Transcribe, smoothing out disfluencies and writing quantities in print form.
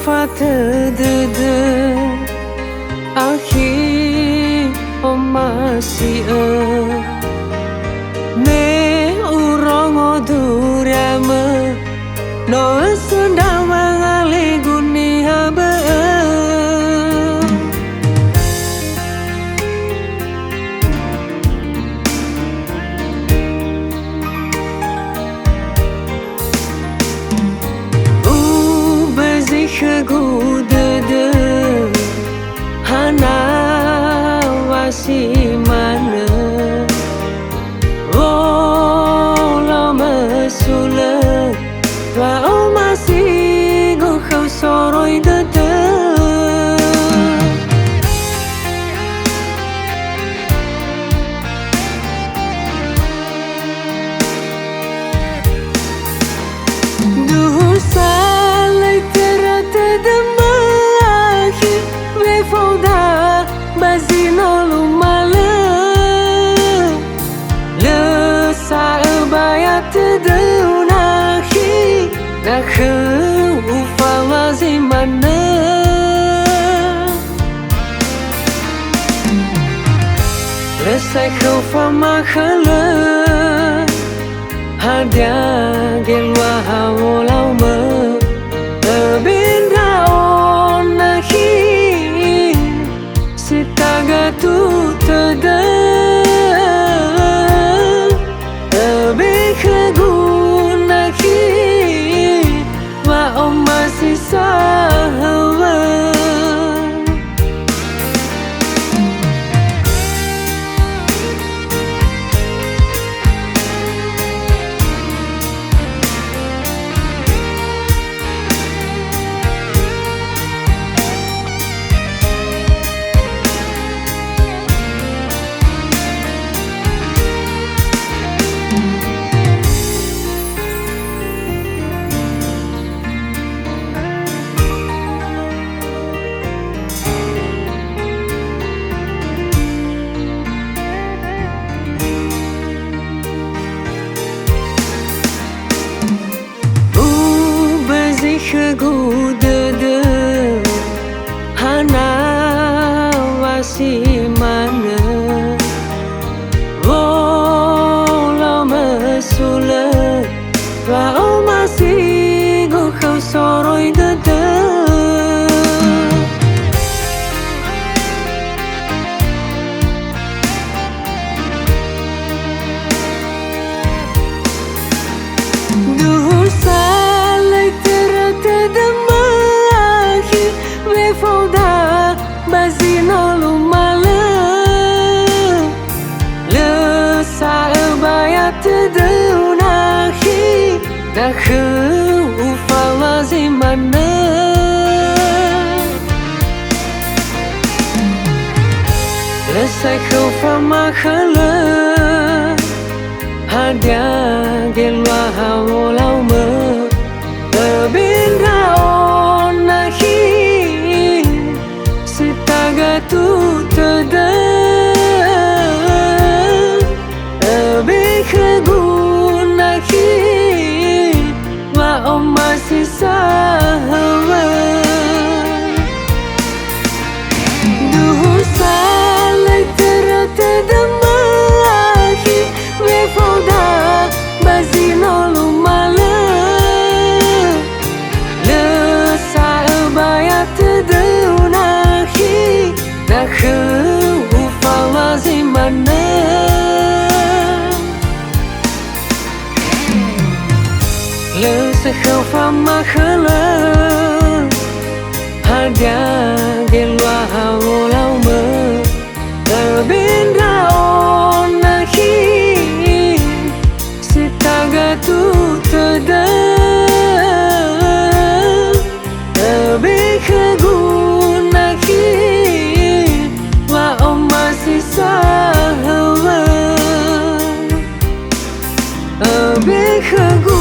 fatedede akhi omasi me urong odurame no sundawa ngali guni habe Khagudede hana wasi mana la masula wa omasi go khau soroi dede Bazino lumale le sa bayat de unahi nakhu ufawazi mana le sa khofa makhala hadia gelwa hawolau me binda onahi sitaga tu tada bekhaguna wa omasi sahawa Khagudede hana wasi mana la masula wa omasi go khau soroi dede Bazino lumale le sa bayat de unahi nakhu ufawazi mana le sa khofa makhala hadia gelwa hawolau me binda onahi tu tada bekhaguna wa omasi sahawa duhu salai terate damahi we foda bazino lumale le sa bayat de nakhu ufawazi mana le sa khofa makhala hadia gelwa hawolau me binda onahi sitaga tu tada bekhaguna wa omasi sahawa bekhagu